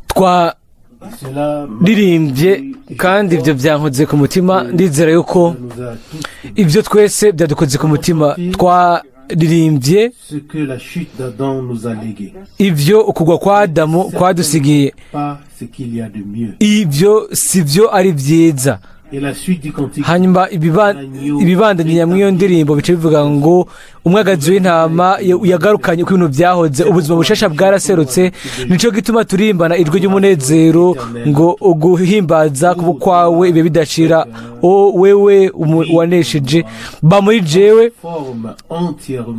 twaririmbye kandi ibyo byankoze ku mutima. Ndizera yuko ibyo twese byadukoze ku mutima. Twaririmbye ibyo ukugwa kwa Adamu kwadusigiye. Ibyo sivyo ari byiza. Hanyuma ibibandanye nyamwiyo ndirimbo bice bivuga ngo umwagazi w'intama yagarukanye uko ibintu byahoze, ubuzima bushasha bwaraserutse. Nico gituma turimbana ijwi ry'umunezero ngo uguhimbaza kuba kwawe ibe bidashira. O wewe wanesheje, ba muri jewe,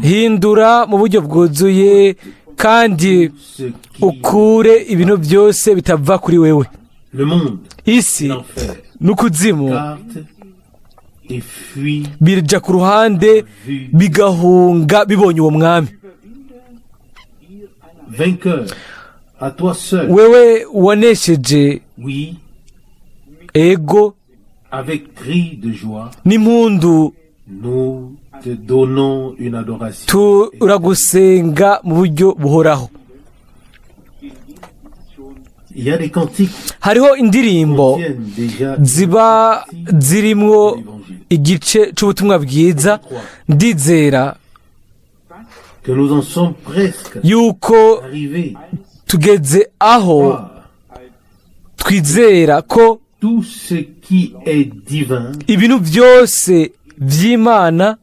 hindura mu buryo bwuzuye kandi ukure ibintu byose bitava kuri wewe. Isi n'ukuzimu birja ku ruhande bigahunga bibonye uwo mwami. Wewe wanesheje, ego n'impundu turagusenga mu buryo buhoraho. Hariho indirimbo ziba zirimwo igice c'ubutumwa bwiza. Ndizera yuko tugeze aho twizera ko ibintu byose vy'Imana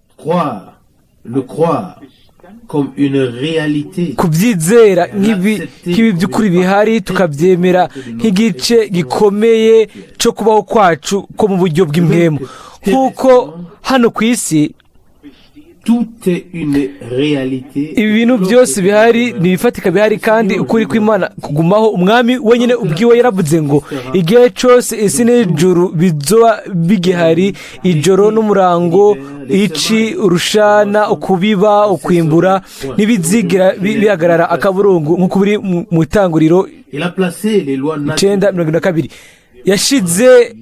kubyizera nk'ibi by'ukuri bihari, tukabyemera nk'igice gikomeye cyo kubaho kwacu ko mu buryo bw'impwemu. Nk'uko hano ku isi ibi bintu byose bihari, n'ibifatika bihari, kandi ukuri kw'Imana kugumaho. Umwami wenyine ubwiwe yaravuze ngo igihe cyose isi n'ijuru bizoba bigihari, ijoro n'umurango, ici, urushana, ukubiba, ukwimbura, ntibizigira bihagarara akaburungu, nk'uko biri mu Itanguriro 9:22. Yashize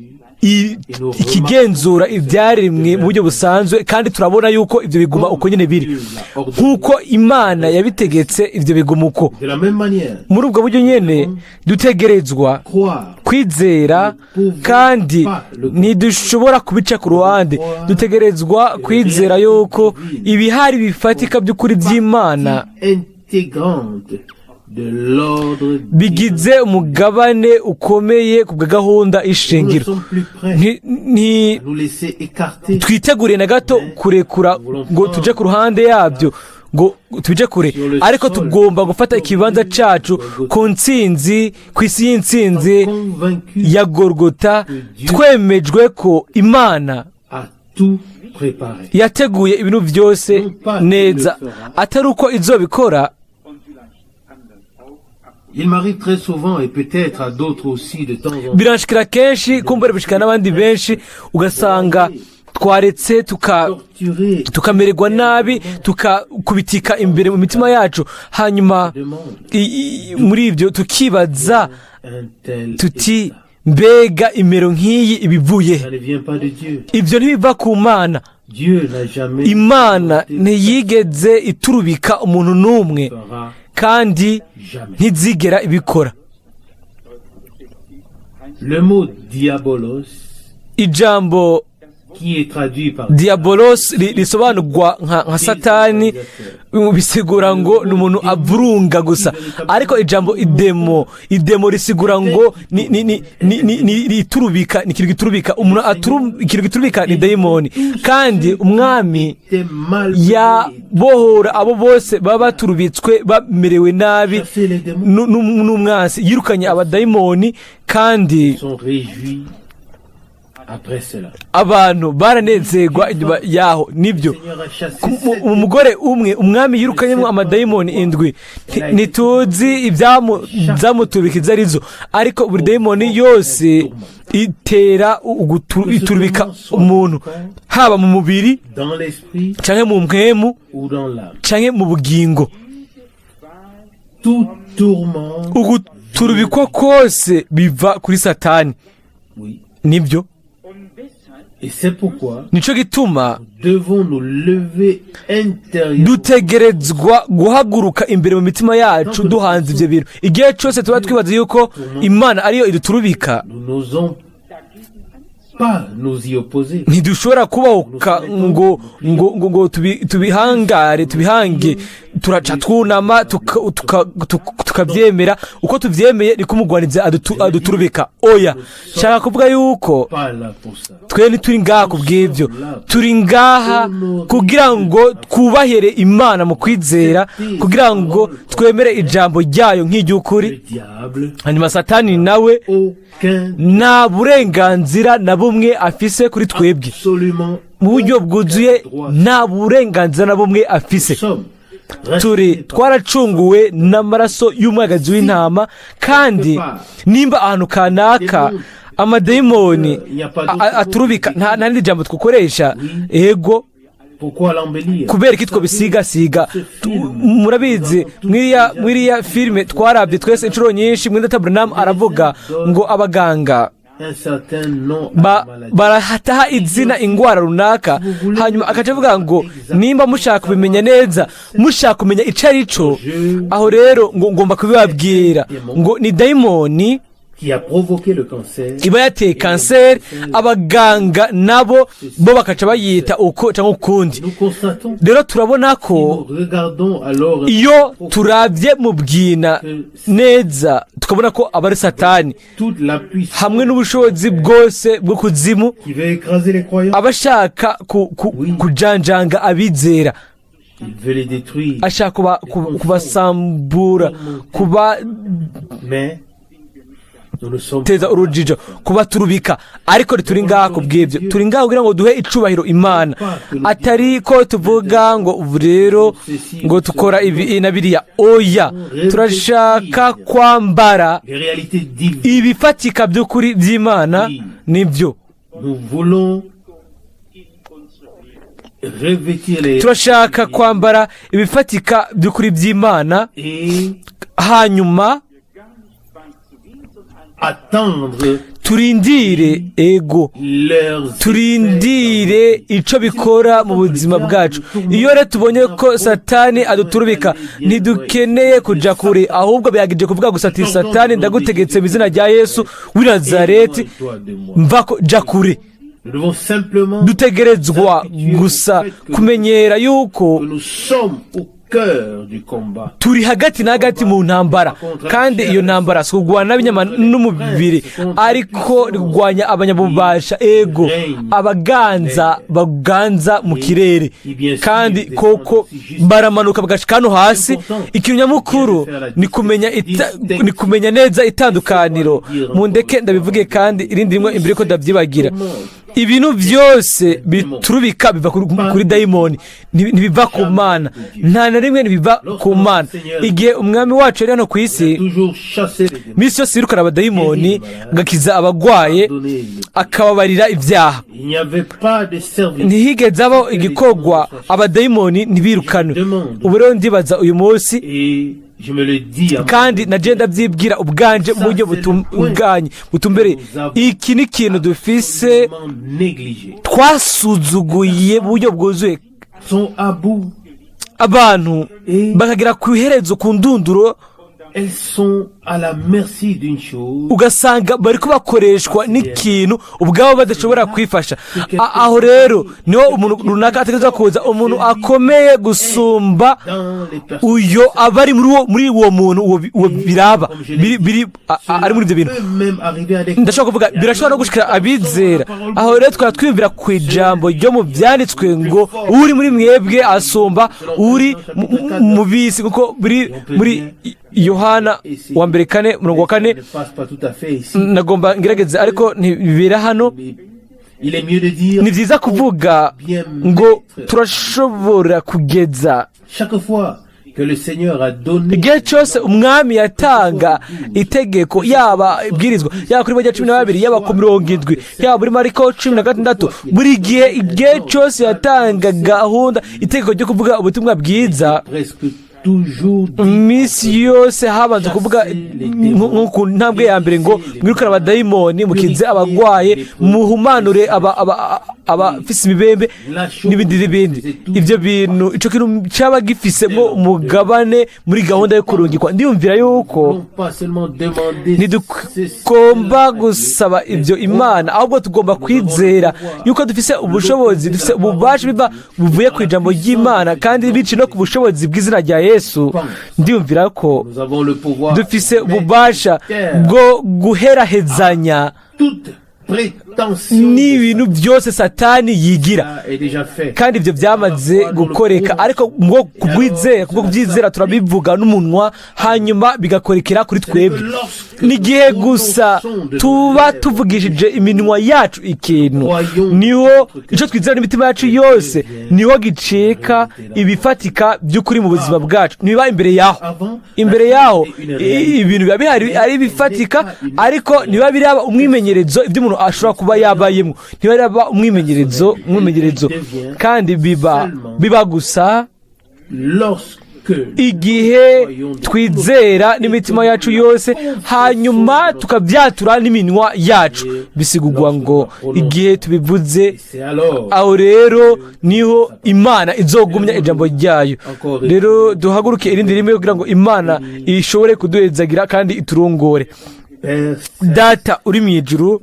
ikigenzura ibyaremwe mu buryo busanzwe, kandi turabona yuko ibyo biguma uko nyine biri. Nk'uko Imana yabitegetse, ibyo biguma uko. Muri ubwo buryo nyine dutegerezwa kwizera, kandi ntidushobora kubica ku ruhande. Dutegerezwa kwizera yuko ibihari bifatika by'ukuri by'Imana bigize umugabane ukomeye ku bwa gahunda ishingiro. Twitegure na gato kurekura ngo tuje ku ruhande yabyo, ngo tuje kure, ariko tugomba gufata ikibanza cacu ku ntsinzi, ku isi y'intsinzi ya Golgota, twemejwe ko Imana yateguye ibintu byose neza, atari uko izobikora. Biranshikira kenshi, kumbura bishikana n'abandi benshi, ugasanga twaretse tukamererwa nabi, tukakubitika imbere mu mitima yacu, hanyuma muri ibyo tukibaza tuti mbega imero nk'iyi ibivuye. Ibyo ntibiva ku Mana. Imana ntiyigeze iturubika umuntu n'umwe, kandi ntizigera ibikora. Ijambo diabolos risobanurwa nka Satani, bisigura ngo ni umuntu avurunga gusa, ariko ijambo idemo risigura ngo riturubika, ni ikintu giturubika. Ikintu giturubika ni dayimoni, kandi umwami yabohora abo bose baba baturubitswe, bamerewe nabi n'umwansi. Yirukanye abadayimoni, kandi abantu baranezerwa inyuma yaho. Nibyo, umugore umwe umwami yirukanyemo amadayimoni 7. Ntituzi ibyamutubika izo arizo, ariko buri dayimoni yose itera iturubika umuntu, haba mu mubiri canke mu mpwemu canke mu bugingo. Uguturubikwa kose biva kuri Satani. Nibyo, nico gituma dutegerezwa guhaguruka imbere mu mitima yacu duhanze ivyo bintu igihe cyose tuba twibaza yuko Imana ariyo iduturubika. Ntidushobora kubahuka ngo tubihange turaca twunama tukabyemera uko tubyemeye niko umugwaniza aduturubika. Oya, shaka kuvuga yuko twe ntituri ngaha kubw'ibyo, turi ngaha kugira ngo twubahere Imana mu kwizera, kugira ngo twemere ijambo ryayo nk'iry'ukuri. Hanyuma Satani nawe nta burenganzira na bumwe afise kuri twebwe, mu buryo bwuzuye nta burenganzira na bumwe afise. Twaracunguwe n'amaraso y'umwagazi w'intama, kandi nimba ahantu kanaka amadayimoni aturubika, nta n'indi jambo twakoresha, ego kubera iki two bisigasiga. Murabizi mwiriya filime twarabye twese inshuro nyinshi, mwenda Tabranam aravuga ngo abaganga barahataha izina ingwara runaka, hanyuma akaca avuga ngo nimba mushaka kubimenya neza, mushaka kumenya ico arico, aho rero ngo ngomba kubibabwira ngo ni dayimoni iba yateye kanseri. Abaganga nabo bo bakaca bayita uko cyangwa ukundi. Rero turabona ko iyo turabye mu bwina neza, tukabona ko aba ari Satani hamwe n'ubushobozi bwose bwo kuzimu abashaka kujanjanga abizera, ashaka kubasambura, teza urujijo, kubaturubika. Ariko turi ngaha kubw'ibyo, turi ngaha kugira ngo duhe icubahiro Imana, atari ko tuvuga ngo rero ngo tukora ibi na biriya. Oya, turashaka kwambara ibifatika by'ukuri by'Imana. Nibyo turashaka kwambara ibifatika by'ukuri by'Imana, hanyuma turindire turindire ico bikora mu buzima bwacu. Iyo rero tubonye ko Satani aduturubika, ntidukeneye kuja kure, ahubwo byagije kuvuga gusa ati Satani, ndagutegetse mu izina rya Yesu w'i Nazareti, mvako ja kure. Dutegerezwa gusa kumenyera yuko turi hagati na hagati mu ntambara, kandi iyo ntambara si kurwana n'inyama n'umubiri, ariko kurwanya abanyabubasha, ego baganza mu kirere, kandi koko baramanuka bagashika hano hasi. Ikintu nyamukuru ni kumenya neza itandukaniro. Mundeke ndabivuge kandi irindi rimwe imbere ko ndabyibagira. Ibintu byose biturubika biva kuri dayimoni, ntibiva ku Mana. Nta na rimwe ntibiva ku Mana. Igihe umwami wacu yari hano ku isi, misi yose yirukana abadayimoni, agakiza abagwaye, akababarira ibyaha. Ntihigeze habaho igikorwa abadayimoni ntibirukanwe. Ubu rero ndibaza uyu munsi, kandi naje ndabyibwira ubwanje mu buryo butumbere, iki ni ikintu dufise twasuzuguye mu buryo bwuzuye. Abantu bakagira ku iherezo, ku ndunduro, ugasanga bari kubakoreshwa n'ikintu ubwabo badashobora kwifasha. Aho rero niho umuntu runaka ategerezwa kuza, umuntu akomeye gusumba uyo aba ari muri uwo muntu uwo biraba ari muri ibyo bintu. Ndashobora kuvuga birashobora no gushikira abizera. Aho rero twaba twiyumvira ku ijambo ryo mu byanditswe ngo uri muri mwebwe asumba uri mu bisi, kuko muri Yohana wa mbere 4:4. Nagomba ngerageze ariko ntibibera hano. Ni byiza kuvuga ngo turashobora kugeza igihe cyose umwami yatanga itegeko, yaba ibwirizwa, yaba kuri Mariko 12, yaba ku 70, yaba muri Mariko 16, buri gihe igihe cyose yatanga gahunda, itegeko ryo kuvuga ubutumwa bwiza. Misi yose habanza kuvuga nko ntambwe ya mbere ngo mwirukana abadayimoni, mukize abagwaye, muhumanure abafise imibembe n'ibindi. Ibyo bintu ico kintu cyaba gifisemo umugabane muri gahunda yo kurungikwa. Ndiyumvira yuko ntidugomba gusaba ibyo Imana, ahubwo tugomba kwizera yuko dufise ubushobozi, dufise ububasha buvuye ku ijambo ry'Imana kandi bici no ku bushobozi bw'izina rya Yesu. Ndiyumvira ko dufise ububasha bwo guherahezanya n'ibintu byose Satani yigira, kandi ibyo byamaze gukoreka, ariko ngo kubyizera turabivuga n'umunwa hanyuma bigakorekera kuri twebwe. N'igihe gusa tuba tuvugishije iminwa yacu ikintu, niho icyo twizera n'imitima yacu yose, niho giceka ibifatika by'ukuri mu buzima bwacu. Niba imbere yaho ibintu biba bihari ari bifatika, ariko niba biraba umwimenyerezo ibyo umuntu ashobora kuba yabayemo, niba biraba umwimenyerezo kandi biba gusa igihe twizera n'imitima yacu yose hanyuma tukabyatura n'iminwa yacu. Bisigurwa ngo igihe tubivuze, aho rero niho Imana izogumya ijambo ryayo. Rero duhaguruke irindi rimwe kugira ngo Imana ishobore kuduhezagira kandi iturongore. Data uri mu ijuru,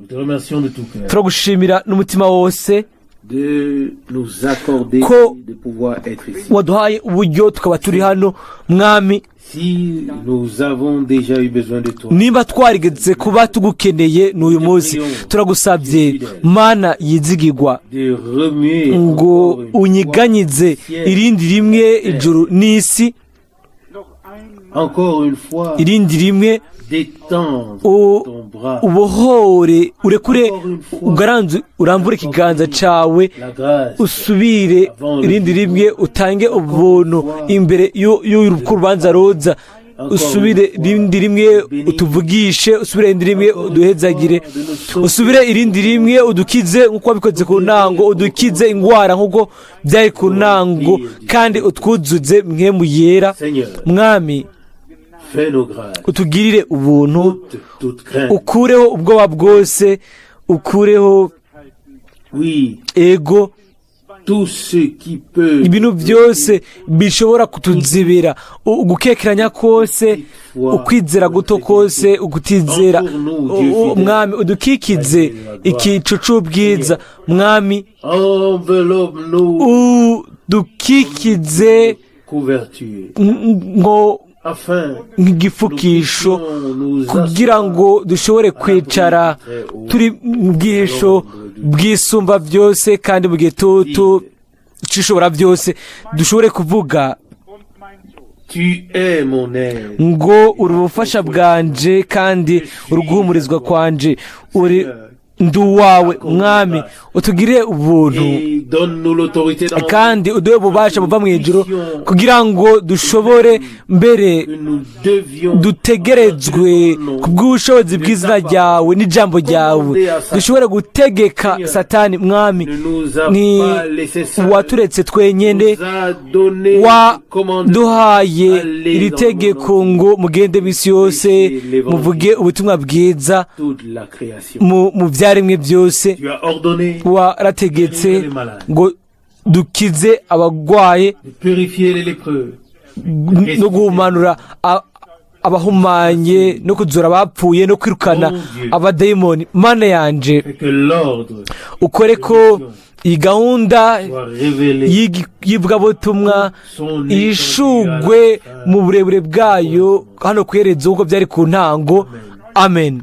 turagushimira n'umutima wose ko waduhaye uburyo tukaba turi hano. Mwami, niba twarigeze kuba tugukeneye n'uyu munsi, turagusabye Mana yizigirwa ngo unyiganyize irindi rimwe ijuru n'isi, irindi rimwe ubohore, urekure, urambure ikiganza cawe, usubire irindi rimwe utange ubuntu imbere y'urubanza roza, usubire irindi rimwe utuvugishe, usubire irindi rimwe uduhezagire, usubire irindi rimwe udukize nk'uko wabikoze ku ntango, udukize ingwara nk'uko byari ku ntango, kandi utwuzuze mpwemu yera. Mwami, utugirire ubuntu, ukureho ubwoba bwose, ukureho ego, ibintu byose bishobora kutuzibira, ugukekeranya kose, ukwizera guto kose, ukutizera. Mwami, udukikize ikicu c'ubwiza. Mwami, udukikize nk'igifukisho kugira ngo dushobore kwicara turi mu bwihisho bwisumba byose, kandi mu gitutu cy'ishobora byose dushobore kuvuga ngo uri ubufasha bwanje kandi uruguhumurizwa kwanje, uri ndi uwawe. Mwami, utugirire ubuntu kandi uduhe ububasha buva mu ijuru kugira ngo dushobore mbere dutegerezwe ku bw'ubushobozi bw'izina ryawe n'ijambo ryawe, dushobore gutegeka Satani. Mwami, ni waturetse twenyene, waduhaye iri tegeko ngo mugende misi yose muvuge ubutumwa bwiza mu byaremwe byose. Warategetse ngo dukize abagwaye no guhumanura abahumanye no kuzura abapfuye no kwirukana abadayimoni. Mana yanje, ukore ko iyi gahunda y'ivugabutumwa ishugwe mu burebure bwayo hano kwerezo uko byari ku ntango. Amen.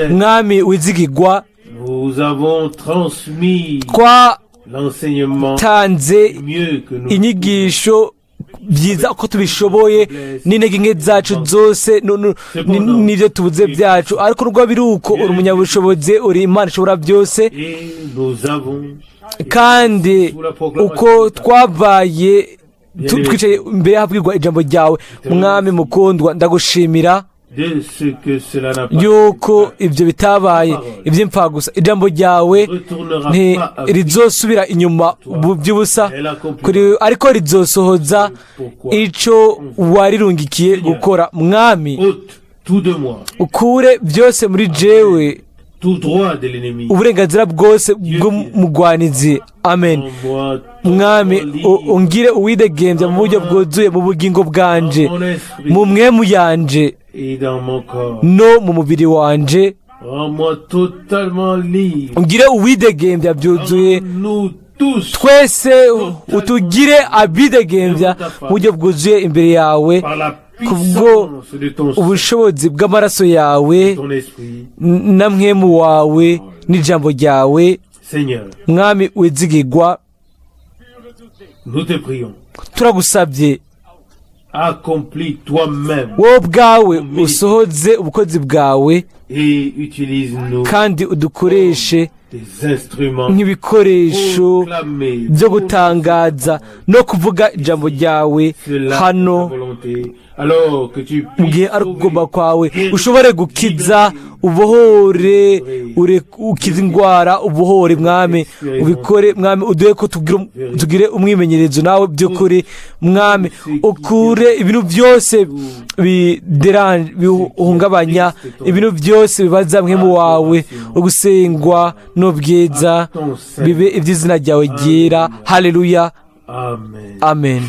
Mwami wizigirwa, twatanze inyigisho byiza uko tubishoboye n'intege nke zacu zose n'ibyo tubuze byacu, ariko nubwo biri uko uri umunyabushobozi, uri Imana ishobora byose, kandi uko twabaye twicaye imbere habwirwa ijambo ryawe. Mwami mukundwa, ndagushimira yuko ibyo bitabaye iby'imfa gusa. Ijambo ryawe rizosubira inyuma by'ubusa, ariko rizosohoza icyo warirungikiye gukora. Mwami, ukure byose muri jewe uburenganzira bwose bw'umugwanizi. amen. mwami ungire uwidegembya mu buryo bwuzuye mu bugingo bwanje, mu mwemu yanje no mu mubiri wanje. ungire uwidegembya byuzuye twese, utugire abidegembya mu buryo bwuzuye imbere yawe kubwo ubushobozi bw'amaraso yawe na mwemu wawe n'ijambo ryawe. mwami wizigirwa, turagusabye wowe ubwawe usohoze ubukozi bwawe kandi udukoreshe nk'ibikoresho byo gutangaza no kuvuga ijambo ryawe hano mu gihe ari ukugomba kwawe. ushobore gukiza, ubohore, ukize indwara, ubohore mwami, ubikore mwami, uduhe ko tugire umwimenyerezo nawe by'ukuri mwami. ukure ibintu byose bihungabanya, ibintu byose bibaza mwemu wawe, ugusengwa n'ubwiza bibe iby'izina ryawe ryera. haleluya, amen.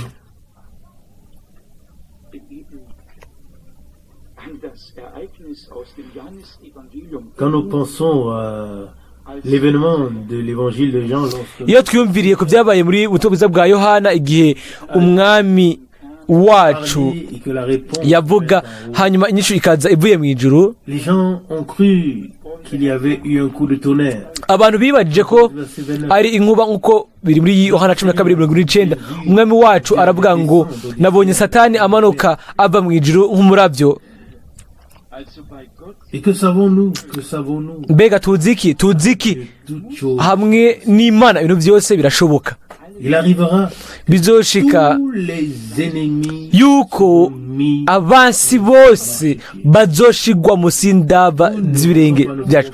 Quand nous pensons à l'événement de l'évangile de Jean, iyo twiyumviriye ku byabaye muri butobuza bwa Yohana igihe umwami wacu yavuga hanyuma inyishu ikaza ivuye mu ijuru, abantu bibajije ko ari inkuba nk'uko biri muri Yohana 12:19. umwami wacu aravuga ngo nabonye Satani amanuka ava mu ijuru nk'umurabyo. mbega tuziki hamwe n'Imana ibintu byose birashoboka. bizoshika yuko abansi bose bazoshigwa munsi y'indava z'ibirenge byacu.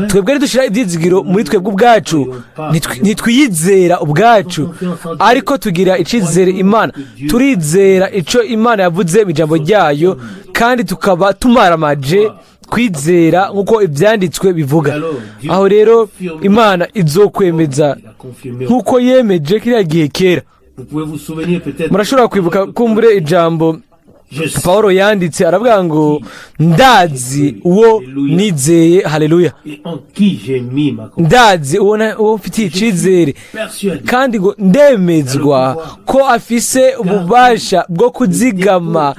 twebwe ntidushira ibyizigiro muri twebwe ubwacu, ntitwiyizera ubwacu, ariko tugira icizere Imana. turizera ico Imana yavuze mu ijambo ryayo, kandi tukaba tumaramaje kwizera nk'uko ibyanditswe bivuga. aho rero Imana izokwemeza nk'uko yemeje kiriya gihe kera. murashobora kwibuka kumbure ijambo Pawulo yanditse, aravuga ngo ndazi uwo nizeye. haleluya, ndazi uwo mfitiye icizere, kandi ngo ndemezwa ko afise ububasha bwo kuzigama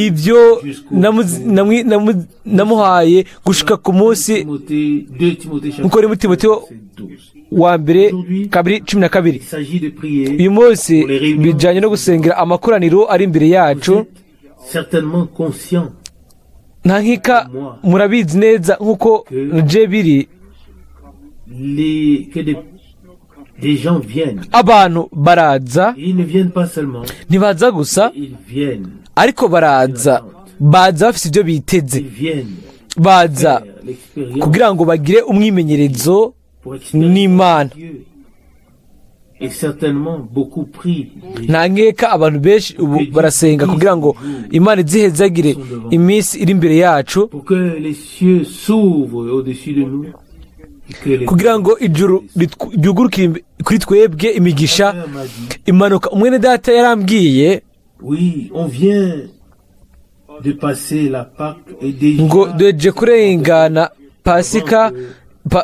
ibyo namuhaye gushika ku munsi, nk'uko muri Timoteyo wa mbere 2:12. uyu munsi bijanye no gusengera amakoraniro ari imbere yacu. nta nkika murabizi neza nk'uko je biri, abantu baraza, ntibaza gusa, ariko baza bafise ibyo biteze, baza kugira ngo bagire umwimenyerezo n'Imana. nta nkeka abantu benshi ubu barasenga kugira ngo Imana izihezagire iminsi iri imbere yacu, kugira ngo ijuru ryugurukire kuri twebwe imigisha imanuka. umwene data yarambwiye ngo duheje kurengana Pasika,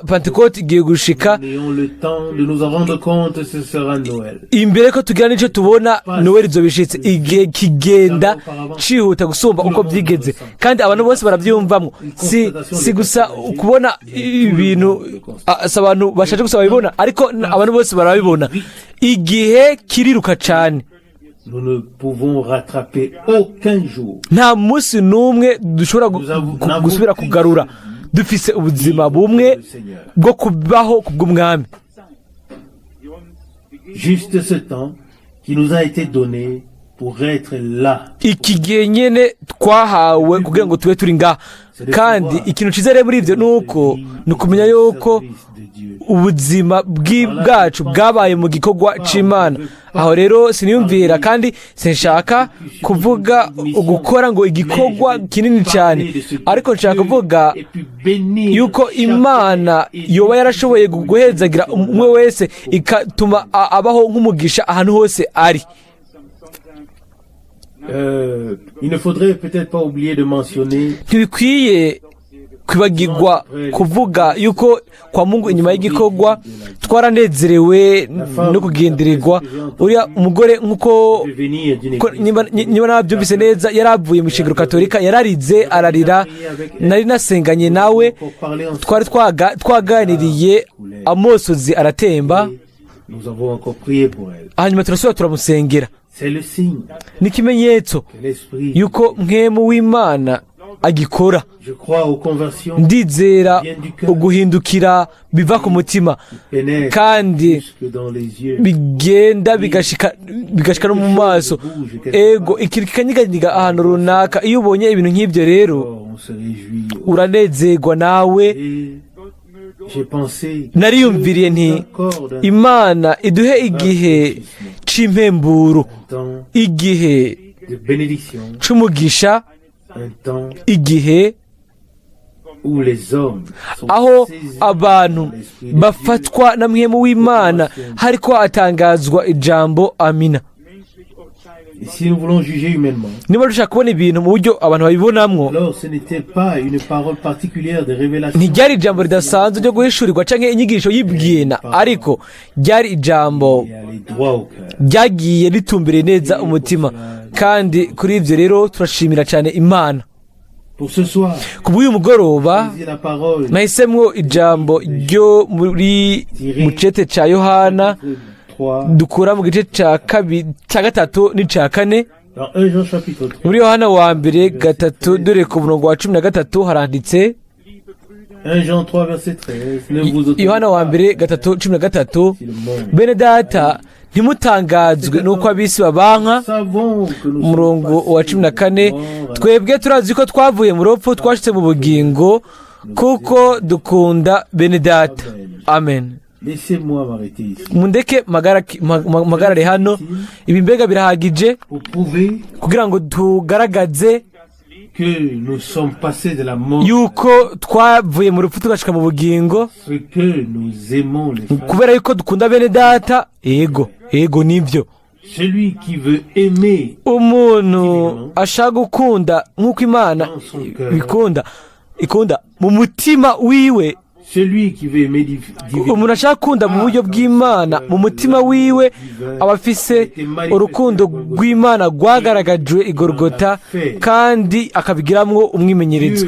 Pentecote igiye gushika, imbere ko tugira n'icyo tubona Noel izobishitse. igihe kigenda cihuta gusumba uko byigeze, kandi abantu bose barabyumvamo. si gusa kubona ibintu abantu bashaje gusa babibona, ariko abantu bose barabibona. igihe kiriruka cyane, nta munsi n'umwe dushobora gusubira kugarura. dufise ubuzima bumwe bwo kubaho kubw'umwami. iki gihe nyene twahawe kugira ngo tube turi ngaha. kandi ikintu cyiza rero muri ibyo ni ukumenya yuko ubuzima bwacu bwabaye mu gikorwa cy'Imana. Aho rero siniyumvira kandi sinshaka kuvuga gukora ngo igikorwa kinini cyane, ariko nshaka kuvuga yuko Imana yoba yarashoboye guhezagira umwe wese ikatuma abaho nk'umugisha ahantu hose ari. Il ne faudrait peut-être pas oublier de mentionner ntibikwiye kwibagirwa kuvuga yuko kwa Mungu inyuma y'igikorwa twaranezerewe no kugendererwa. Uriya umugore nk'uko niba nabyumvise neza yaravuye mu ishengero katolika, yararize ararira, nari nasenganye nawe, twari twaganiriye amosozi aratemba, hanyuma turasubira turamusengera. Ni ikimenyetso yuko mpwemu w'Imana agikora. Ndizera uguhindukira biva ku mutima kandi bigenda bigashika no mu maso. Ego ikintu kikanyiganyiga ahantu runaka. Iyo ubonye ibintu nk'ibyo rero uranezerwa nawe. Nariyumviriye nti Imana iduhe igihe c'impemburo, igihe c'umugisha, igihe aho abantu bafatwa na mpwemu w'Imana hariko atangazwa ijambo amina. Niba dushaka kubona ibintu mu buryo abantu babibonamwo, ntiryari ijambo ridasanzwe ryo guhishurirwa canke inyigisho y'ibwina, ariko ryari ijambo ryagiye ritumbiriye neza umutima. Kandi kuri ibyo rero turashimira cyane Imana. Ku bw'uyu mugoroba nahisemwo ijambo ryo mu cete ca Yohana dukura mu gice ca gatatu n'icya kane. Muri Yohana wa mbere gatatu dore ku murongo wa 13 haranditse, Yohana wa mbere gatatu 13, bene data ntimutangazwe nuko abisi babanka. Umurongo wa 14, twebwe turazi ko twavuye mu rupfu twashitse mu bugingo kuko dukunda bene data. Amen. Mundeke magarare hano. Ibi mbega birahagije kugira ngo tugaragaze yuko twavuye mu rupfu tugashika mu bugingo kubera yuko dukunda bene data. Ego nivyo. Umuntu ashaka gukunda nk'uko Imana ikunda mu mutima wiwe. Umuntu ashaka gukunda mu buryo bw'Imana mu mutima wiwe aba afise urukundo rw'Imana rwagaragajwe i Golgotha kandi akabigiramwo umwimenyerezo.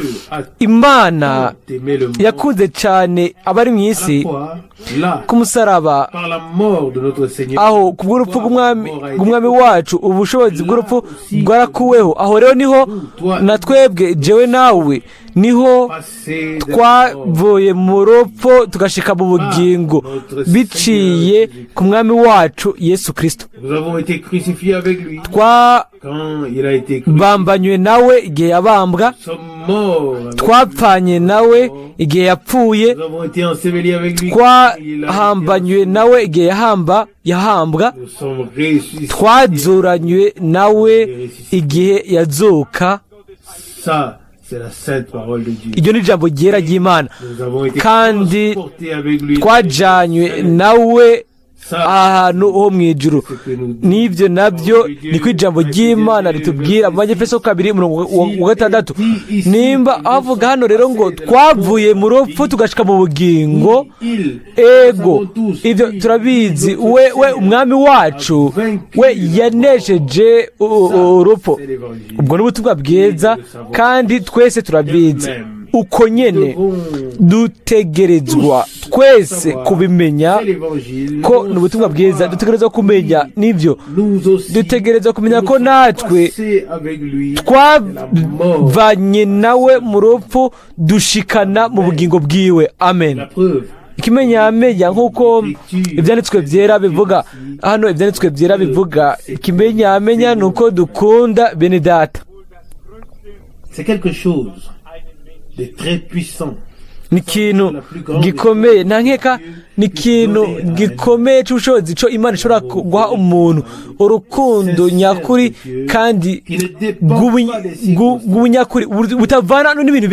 Imana yakunze cyane abari mu isi ku musaraba, aho ku bw'urupfu rw'umwami wacu ubushobozi bw'urupfu bwarakuweho. Aho rero niho na twebwe jewe nawe niho twavuye mu rupfu tugashika mu bugingo biciye ku mwami wacu Yesu Kristo. Twabambanywe nawe igihe yabambwa, twapfanye nawe igihe yapfuye, twahambanywe nawe igihe yahambwa, twazuranywe nawe igihe yazuka. Iryo ni ijambo ryera ry'Imana. Kandi twajanywe nawe ahantu ho mu ijuru. N'ibyo nabyo ni ko ijambo ry'Imana ritubwira mu Efeso 2:6. Nimba avuga hano rero ngo twavuye mu rupfu tugashika mu bugingo, ego ibyo turabizi. We umwami wacu we yanesheje urupfu. Ubwo n'ubutumwa bwiza kandi twese turabizi. Uko nyene dutegerezwa twese kubimenya ko n'ubutumwa bwiza. Dutegerezwa kumenya nivyo, dutegerezwa kumenya ko natwe twavanye nawe mu rupfu dushikana mu bugingo bwiwe. Amen. Ikimenyamenya nk'uko ibyanditswe byera bivuga hano, ibyanditswe byera bivuga ikimenyamenya nuko dukunda bene data. de très puissant. ni ikintu gikomeye nta nkeka ni ikintu gikomeye cy'ubushobozi cyo imana ishobora guha umuntu urukundo nyakuri kandi rw'ubunyakuri butavana n'ibintu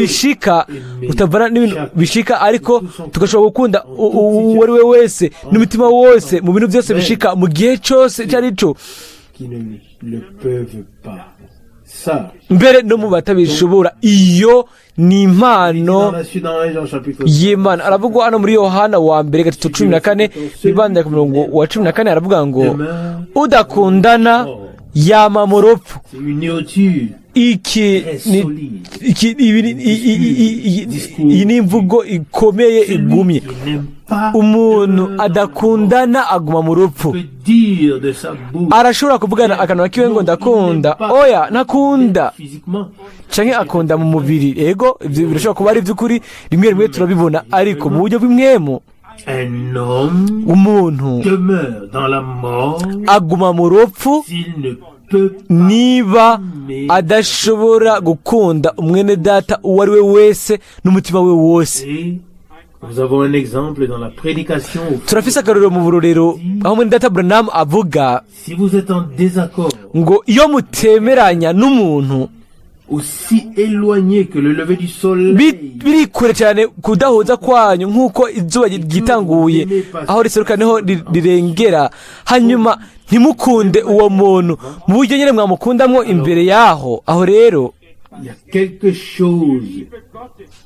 bishika ariko tugashobora gukunda uwo ari we wese n'umutima wose mu bintu byose bishika mu gihe cyose icyo ari cyo mbere no mu batabishobora iyo ni impano y'Imana. Aravuga hano muri Yohana wa mbere 3:14 bibanda ku murongo wa 14 aravuga ngo udakundana yama mu rupfu. Iyi ni imvugo ikomeye igumye. Umuntu adakundana aguma mu rupfu. Arashobora kuvugana akanwa kiwe ngo ndakunda oya ntakunda canke akunda mu mubiri ego ivyo birashobora kuba ari vy'ukuri rimwe turabibona ariko mu buryo bw'imwemu umuntu aguma mu rupfu niba adashobora gukunda umwene data uwo ari we wese n'umutima we wose. Nous avons un exemple dans la prédication. Turafise akarorero mu burorero aho mwene data Branham avuga si vous êtes en désaccord ngo iyo mutemeranya n'umuntu aussi éloigné que le lever du soleil biri kure cyane kudahuza kwanyu nk'uko izuba ryitanguye aho riseruka niho rirengera hanyuma ntimukunde uwo muntu mu buryo nyine mwamukundamwo imbere yaho aho rero il y a quelque chose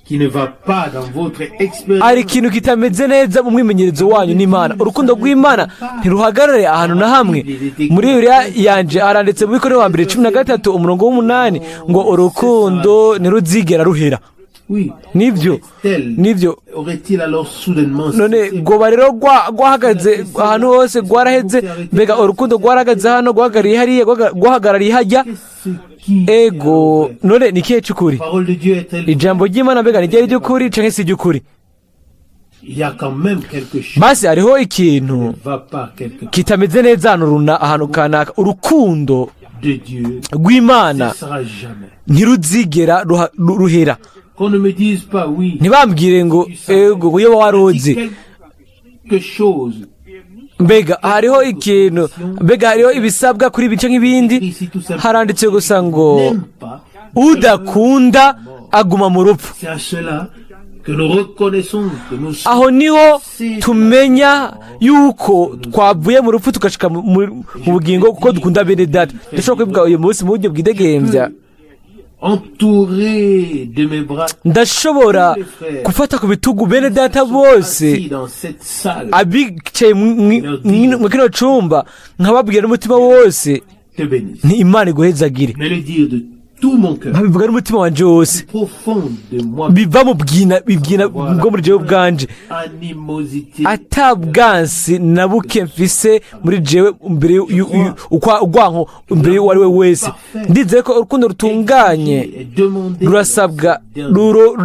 qui ne va pas dans votre expérience. Ari ikintu kitameze neza mu mwimenyerezo wanyu n'Imana. Urukundo rw'Imana ntiruhagarare ahantu na hamwe. Muri Bibiliya yanje aranditse mu Bikorino wa mbere 13 umurongo w'8 ngo urukundo ntiruzigera ruhera. Nivyo none goba rero gwahagaze ahantu hose gwaraheze mbega urukundo gwarahagaze hano gwahagariye hariya gwahagarariye hajya ego none nikihe cyukuri ijambo ry'Imana mbega ni ryari ry'ukuri canke si ry'ukuri basi hariho ikintu kitameze neza ahantu kanaka urukundo rw'Imana ntiruzigera ruhera. Ntibambwire ngo ego iyo waroze mbega hariho ikintu mbega hariho ibisabwa kuri bice nk'ibindi haranditse gusa ngo udakunda aguma mu rupfu. Aho niho tumenya yuko twavuye mu rupfu tugashika mu bugingo kuko dukunda bene data. Ndashobora kubivuga uyu munsi mu buryo bwidegembya ndashobora gufata ku bitugu bene data bose abicaye mu kino cumba nkababwira n'umutima wose ni Imana iguhezagire babivuga n'umutima wanje wose biva mu bwina bwo muri jewe bwanje atabwansi na buke mfise muri jewe imbere ugwanko imbere y'uwo ari we wese. Ndizeye ko urukundo rutunganye rurasabwa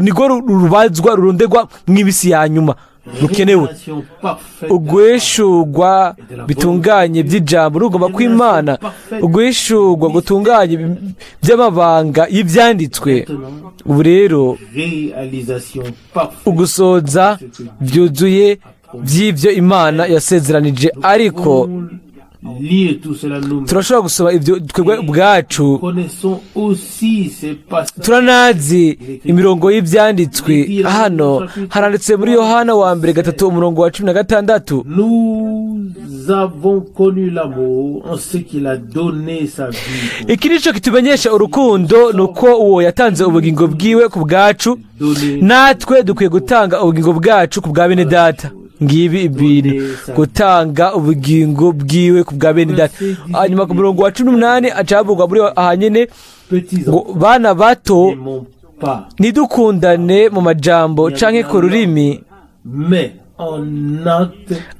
nigo rubazwa rurondegwa mw'ibisi ya nyuma rukenewe ugwishurwa bitunganye by'ijambo rugomba kw'Imana ugwishurwa gutunganye by'amabanga y'ibyanditswe. Ubu rero ugusoza byuzuye by'ibyo Imana yasezeranije ariko turashobora gusoma ibyo twebwe ubwacu turanazi imirongo y'ibyanditswe hano haranditse muri Yohana wa mbere 3 umurongo wa 16 iki nico kitumenyesha urukundo nuko uwo yatanze ubugingo bwiwe ku bwacu natwe dukwiye gutanga ubugingo bwacu ku bwa bene data. Ngibi ibintu gutanga ubugingo bwiwe ku bwa bene data. Hanyuma ku murongo wa 18 acabugwa muri ahanyene ngo bana bato nidukundane mu majambo canke ku rurimi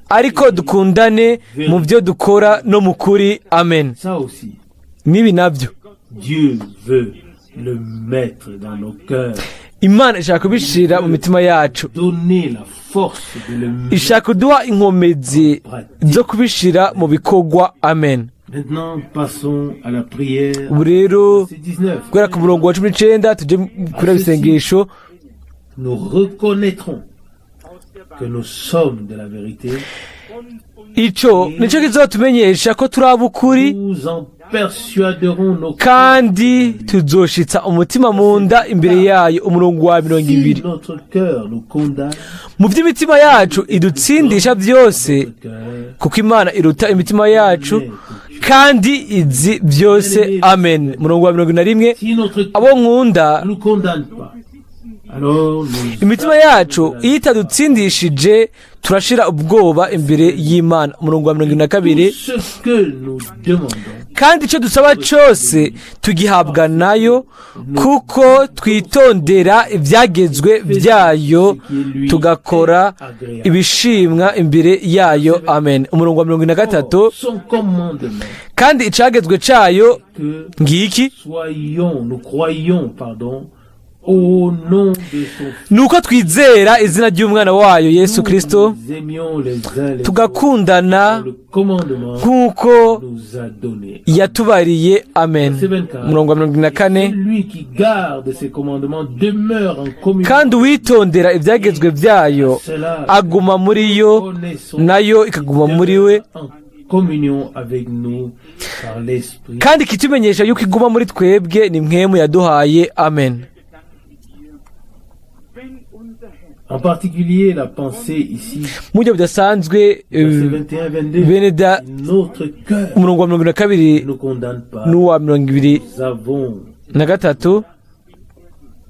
ariko dukundane mu byo dukora no mu kuri. Amen. Nibi nabyo Imana ishaka kubishira mu mitima yacu, ishaka kuduha inkomezi zo kubishira mu bikorwa. Amen. Ubu rero kubera ku murongo wa 19 tujye kuri isengesho nous reconnaîtrons que nous sommes de la vérité, ico nico kizotumenyesha ko turi ab'ukuri, nous en persuaderons nos kandi tuzoshitsa umutima mu nda imbere yayo. Umurongo wa 20. Si notre cœur nous condamne, mu by'imitima yacu idutsindisha byose, kuko Imana iruta imitima yacu kandi izi byose. Amen. Umurongo wa 21. si notre Abo cœur nkunda, ne nous condamne pas, alors nous imitima yacu iyo itadutsindishije turashira ubwoba imbere y'Imana. Umurongo wa 22. tout ce que nous demandons, kandi icyo dusaba cyose tugihabwa nayo, kuko twitondera ibyagezwe byayo tugakora ibishimwa imbere yayo. Amen. Umurongo wa 23. son commandement, kandi icagezwe cyayo que ngiki, nous croyons, au nom de son Fils, nuko twizera izina ry'umwana wayo Yesu Kristo, nous aimions les uns les autres, tugakundana le commandement nk'uko nous a donné. yatubariye. Amen. Umurongo wa 24. Celui qui garde ses commandements demeure en communion. kandi uwitondera ibyagezwe byayo Cela aguma muri yo, nayo ikaguma muri we, en communion avec nous par l'Esprit. kandi ikitumenyesha yuko iguma muri twebwe ni mpwemu yaduhaye. Amen. En particulier, la pensée ici, mu buryo budasanzwe, verset 21-22, bene da, notre cœur umurongo wa 22 ne nous condamne pas. n'uwa 23 Nous avons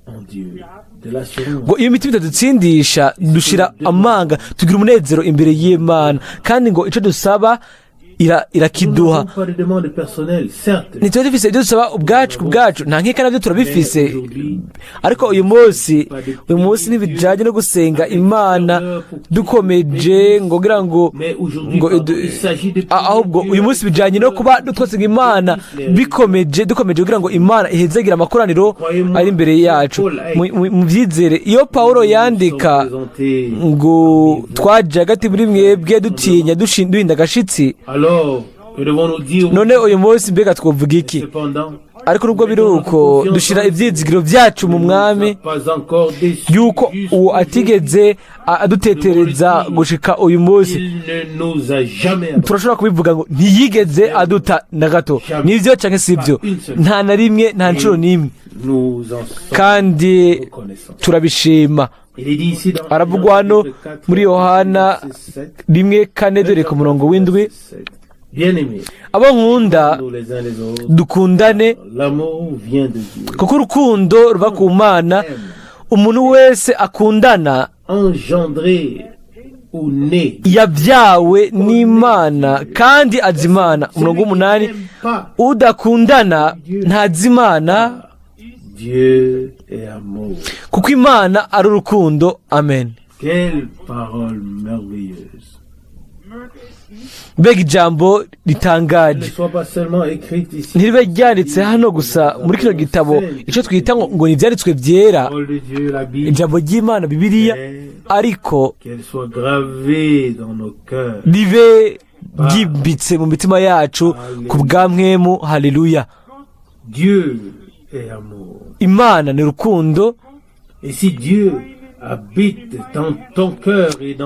en Dieu de l'assurance. ngo iyo imitima itadutsindisha dushira amanga, tugira umunezero imbere y'Imana, kandi ngo icyo dusaba irakiduha. Nous n'avons pas de demande personnelle, certes. ntituba dufise ibyo dusaba ubwacu ku bwacu, nta nkeka nabyo turabifise, ariko uyu munsi ntibijanye no gusenga Imana dukomeje ngo ngira ngo ahubwo uyu munsi bijanye no kuba twasenga Imana dukomeje kugira ngo Imana ihezagira amakoraniro ari imbere yacu. Mu byizere, iyo Pawulo yandika ngo twaje hagati muri mwebwe dutinya duhinda agashitsi, none uyu munsi mbega twovuga iki? ariko nubwo biri uko dushira ibyizigiro byacu mu mwami yuko uwo atigeze adutetereza gushika uyu munsi. turashobora kubivuga ngo ntiyigeze aduta na gato. nibyo cyangwa si ibyo? nta na rimwe, nta nshuro n'imwe, kandi turabishima. aravugwa hano muri Yohana 1:4 dore ku murongo w'indwi. abo nkunda dukundane, kuko urukundo ruva ku Mana. umuntu wese akundana yabyawe n'Imana kandi azi Imana. umurongo w'umunani, udakundana ntazi Imana, kuko Imana ari urukundo. Amen. mbega ijambo ritangaje, ntiribe ryanditse hano gusa muri kino gitabo icyo twita ngo ni ibyanditswe byera, ijambo ry'Imana Bibiliya, ariko ribe ryimbitse mu mitima yacu ku bwa mpwemu. Haleluya. Imana ni urukundo.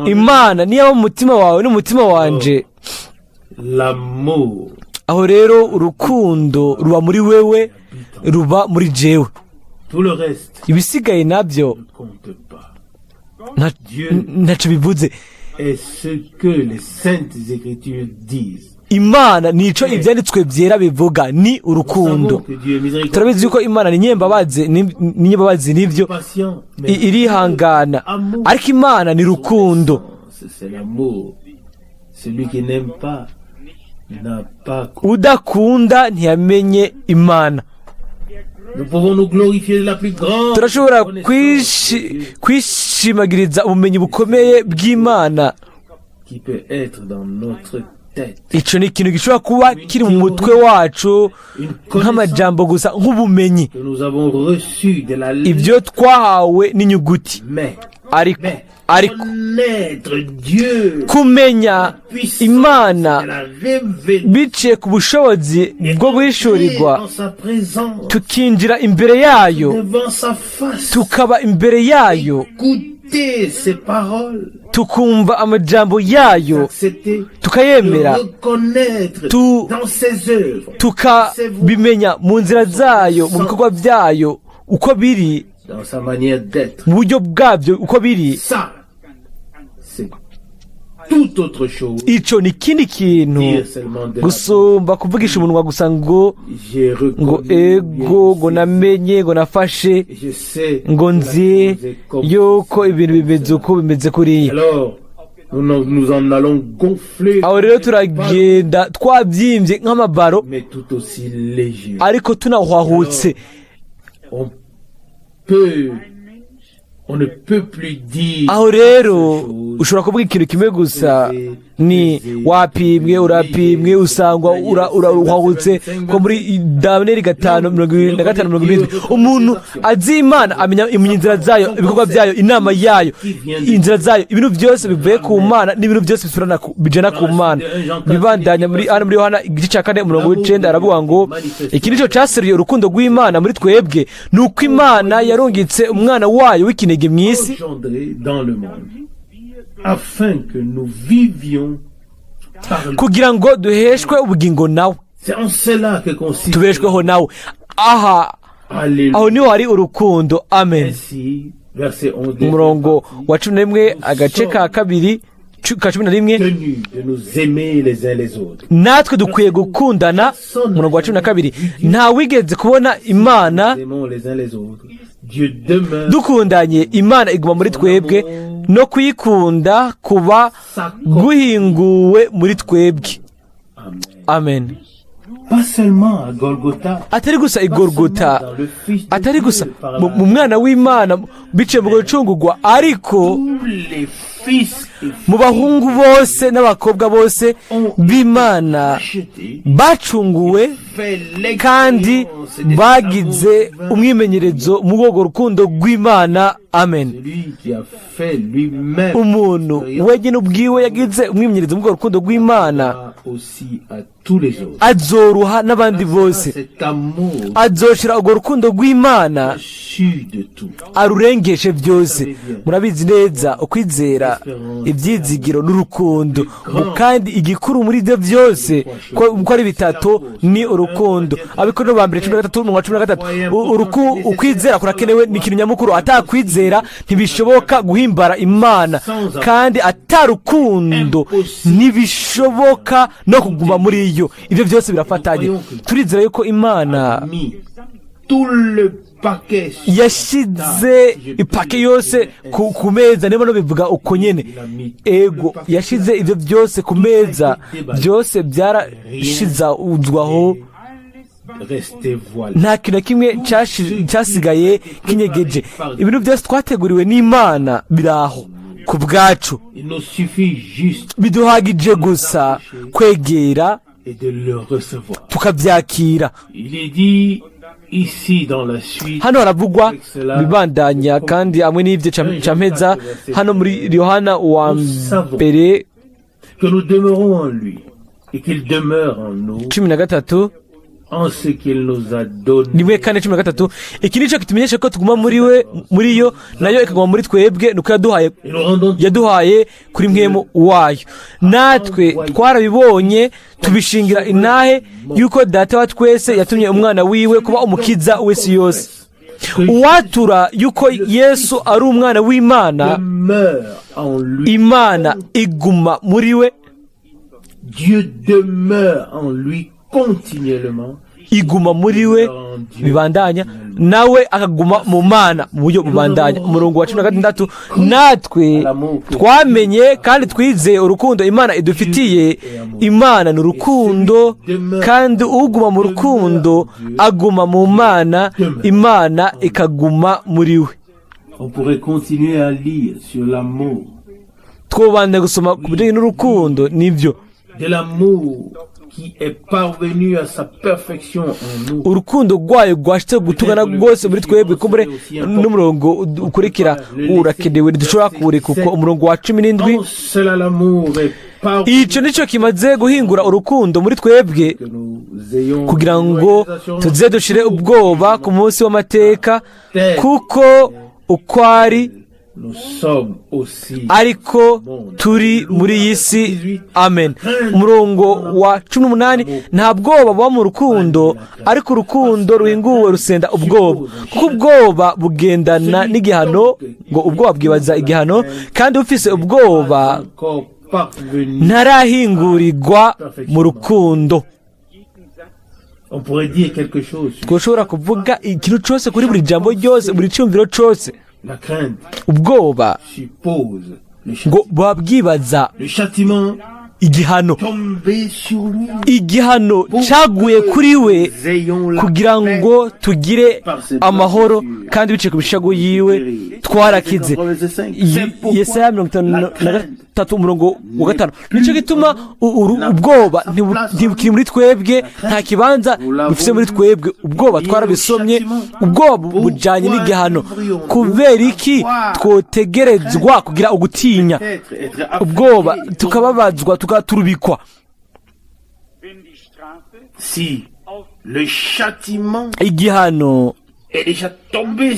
Imana niyo mu mutima wawe n'umutima wanje, aho rero urukundo ruba muri wewe, ruba muri jewe. ibisigaye nabyo ntacyo bivuze. Imana nico ibyanditswe byera bivuga, ni urukundo. turabizi yuko Imana ni nyembabazi, nibyo irihangana, ariko Imana ni rukundo. udakunda ntiyamenye Imana. turashobora kwishimagiriza ubumenyi bukomeye bw'Imana. icyo ni ikintu gishobora kuba kiri mu mutwe wacu nk'amajambo gusa, nk'ubumenyi, ibyo twahawe n'inyuguti. ariko ariko connaître Dieu kumenya imana la révélation biciye ku bushobozi bwo guhishurirwa dans sa présence, tukinjira imbere yayo devant sa face, tukaba imbere yayo écouter ses paroles, tukumva amajambo yayo accepter, tukayemera reconnaître Tu- dans ses œuvres, tukabimenya mu nzira zayo mu bikorwa byayo uko biri dans sa manière d'être. mu buryo bwabyo uko biri. Ça, c'est tout autre chose. Ico ni ikindi kintu Dire seulement de la gusumba kuvugisha umunwa gusa ngo J'ai ngo reconnu, ego ngo bien namenye ngo nafashe je sais ngo que la nzi chose est comme yuko ceci. ibintu bimeze uko bimeze kuriya. Alors, nous en allons gonfler, aho rero turagenda twabyimbye nk'amabaro mais tout aussi léger. ariko tunahwahutse. On ne peut plus dire aho rero ushobora kuvuga ikintu kimwe gusa ni wapimwe urapimwe usangwa urahwahutse ko muri Daniyeli 5:25 umuntu azi Imana amenya inzira zayo ibikorwa byayo inama yayo inzira zayo ibintu byose bivuye ku Mana n'ibintu byose bijana ku Mana. Bibandanya muri Yohana igice cya 4:9 aravuga ngo iki nicyo cyaseruye urukundo rw'Imana muri twebwe nuko Imana yarungitse umwana wayo w'ikinege mu isi dans le monde afin que nous vivions par lui. kugira ngo duheshwe ubugingo nawe C'est en cela que consiste tubeshweho nawe. aho niho hari urukundo. Amen. Ainsi, verset 11 umurongo wa 11 agace ka kabiri ka 11 tenu de nous aimer les uns les autres. natwe dukwiye gukundana. umurongo wa 12 nta wigeze kubona Imana Nous aimons les uns les autres. Dieu demeure dukundanye Imana iguma muri twebwe no kuyikunda kuba guhinguwe muri twebwe. Amen. pas seulement à Golgotha, atari gusa i Golgotha, dans le Fils de atari Dieu, gusa par mu mwana w'Imana biciye mu gucungurwa, ariko tous les fils et mu bahungu bose n'abakobwa bose b'Imana achetés, bacunguwe fait kandi l'expérience des bagize amours umwimenyerezo mu rwego rukundo rw'Imana. Amen. celui qui a fait lui-même umuntu wenyine ubwiwe yagize umwimenyerezo mu rwego rukundo rw'Imana aussi à tous les autres. azoruha n'abandi bose, Cet amour azoshira urwo rukundo rw'Imana au-dessus de tout. arurengeshe byose. murabizi neza ukwizera ibyizigiro n'urukundo kandi igikuru muri ibyo byose ko ari bitatu ni urukundo. Abikorinto ba mbere 13:13 ukwizera kurakenewe ni ikintu nyamukuru. atakwizera ntibishoboka guhimbara Imana kandi atarukundo ntibishoboka no kuguma muri yo. ibyo byose birafatanye. turizera yuko Imana Mis tout le paquet sur yashize ipake yose ku meza. niba no bivuga uko nyene ego yashize ibyo byose ku meza, byose byarashizuzwaho, rester voilé. nta kintu na kimwe cyasigaye kinyegeje. ibintu byose twateguriwe n'Imana biraho ku bwacu. Il nous suffit juste biduhagije gusa kwegera et de le recevoir. tukabyakira. Il est dit ici dans la suite, hano haravugwa bibandanya kandi amwe n'ibyo campeza hano muri Yohana wa mbere que nous demeurons en lui et qu'il demeure en nous 13 en ce qu'il nous a donné. 1:13. iki nico kitumenyesha ko tuguma muri yo nayo ikaguma muri twebwe nuko yaduhaye kuri mwemu wayo. natwe twarabibonye tubishingira intahe yuko data wa twese yatumye umwana wiwe kuba umukiza w'isi yose. uwatura yuko Yesu ari umwana w'Imana, Imana iguma muri we, Dieu demeure en lui continuellement, iguma muri we bibandanya, nawe akaguma mu Mana mu buryo bubandanya. umurongo wa 16 natwe twamenye kandi twizeye urukundo Imana idufitiye. Imana ni urukundo kandi uguma mu rukundo aguma mu Mana, Imana ikaguma muri we. On pourrait continuer à lire sur l'amour. twobanda gusoma ku bijyanye n'urukundo. nibyo De l'amour qui est parvenu à sa perfection en nous. urukundo rwayo rwashitse gutungana rwose muri twebwe kumbure n'umurongo ukurikira urakenewe dushobora kuwureka kuko umurongo wa 17 Cela l'amour est icyo nicyo kimaze guhingura urukundo muri twebwe kugira ngo tuze dushire ubwoba ku munsi w'amateka kuko uko ari ariko turi muri iyi si. amen. umurongo wa 18 nta bwoba buba mu rukundo ariko urukundo ruhinguwe rusenda ubwoba kuko ubwoba bugendana n'igihano ngo ubwoba bwibaza igihano kandi ufise ubwoba ntarahingurirwa mu rukundo. twashobora kuvuga ikintu cyose kuri buri jambo ryose buri cyumviro cyose. ubwoba ngo buba bwibaza igihano cyaguye kuri we kugira ngo tugire amahoro kandi biciye ku bishago yiwe twarakize. Yesaya 53 umurongo wa 5. nicyo gituma ubwoba ntibukiri muri twebwe, nta kibanza bufite muri twebwe. ubwoba twarabisomye, ubwoba bujyanye n'igihano. kubera iki twotegerezwa kugira ugutinya ubwoba tukababazwa tugaturubikwa?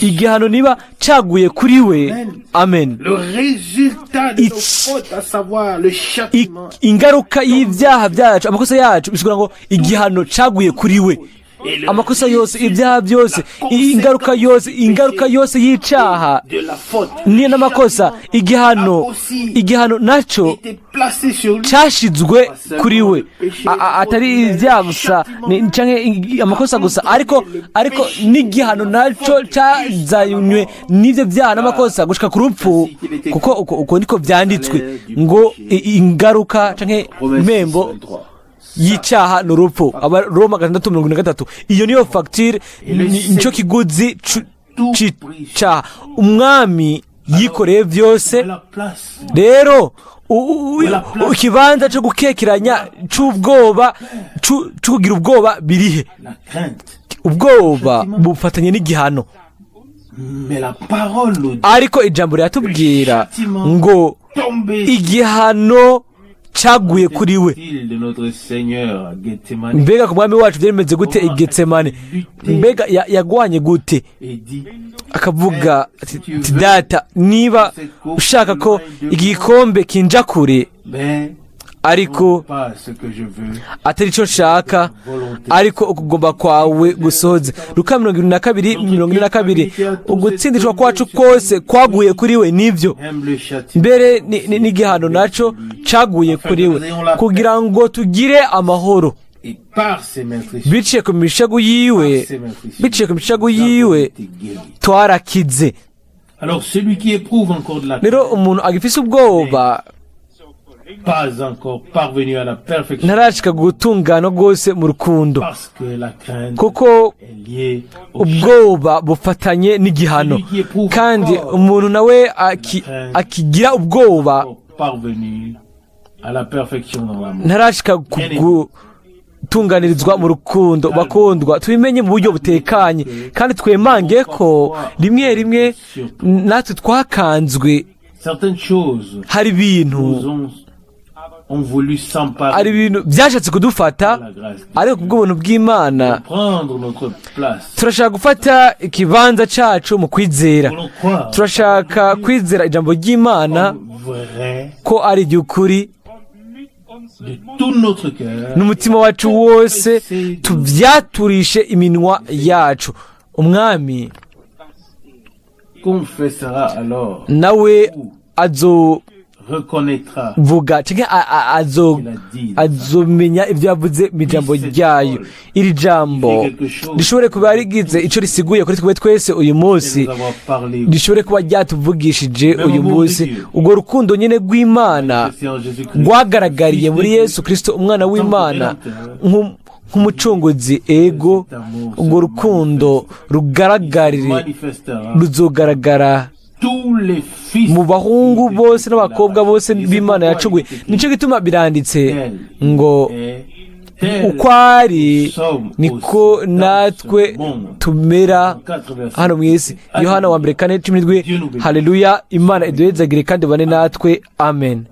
igihano niba cyaguye kuri we, amen, ingaruka y'ibyaha byacu, amakosa yacu, bisigura ngo igihano cyaguye kuri we. amakosa yose, ibyaha byose, ingaruka yose y'icyaha niyo n'amakosa, igihano nacyo cyashizwe kuri we. atari ibyaha gusa cyangwa amakosa gusa, ariko n'igihano nacyo cyazanywe n'ibyo byaha n'amakosa gushika ku rupfu, kuko uko niko byanditswe ngo ingaruka cyangwa impembo y'icyaha ni urupfu. Abaroma 6:23. iyo niyo fagitire, nicyo kiguzi cy'icyaha. umwami yikoreye byose. rero ikibanza cyo gukekeranya cy'ubwoba, cyo kugira ubwoba birihe? ubwoba bufatanye n'igihano. ariko ijambo riratubwira ngo igihano cyaguye kuri we. mbega ku mwami wacu byari bimeze gute i Getsemane? mbega yagwanye gute? akavuga ati data, niba ushaka ko igikombe kinja kure, ariko atari cyo nshaka, ariko ukugomba kwawe gusohoze. Luka 22:42. ugutsindishwa kwacu kose kwaguye kuri we. nibyo mbere n'igihano nacyo cyaguye kuri we kugira ngo tugire amahoro. biciye ku mishago yiwe twarakize. rero umuntu agifise ubwoba ntarashika gutungana rwose mu rukundo, kuko ubwoba bufatanye n'igihano. kandi umuntu nawe akigira ubwoba ntarashika gutunganirizwa mu rukundo. bakundwa, tubimenye mu buryo butekanye kandi twemange ko rimwe rimwe natwe twakanzwe. hari ibintu byashatse kudufata, ariko kubw'ubuntu bw'Imana turashaka gufata ikibanza cyacu mu kwizera. turashaka kwizera ijambo ry'Imana ko ari iry'ukuri n'umutima wacu wose, tubyaturishe iminwa yacu. umwami nawe azovuga cyangwa azomenya ibyo yavuze mu ijambo ryayo. iri jambo rishobore kuba rigize icyo risiguye kuri twe twese uyu munsi, rishobore kuba ryatuvugishije uyu munsi. ubwo rukundo nyine rw'Imana rwagaragariye muri Yesu Kristo, umwana w'Imana, nk'umucunguzi. ego ubwo rukundo ruzogaragara mu bahungu bose n'abakobwa bose b'Imana yacuguye. nicyo gituma biranditse ngo uko ari niko natwe tumera hano mu isi. Yohana wa mbere 4:17. Haleluya, Imana iduhezagire kandi bane natwe, amen.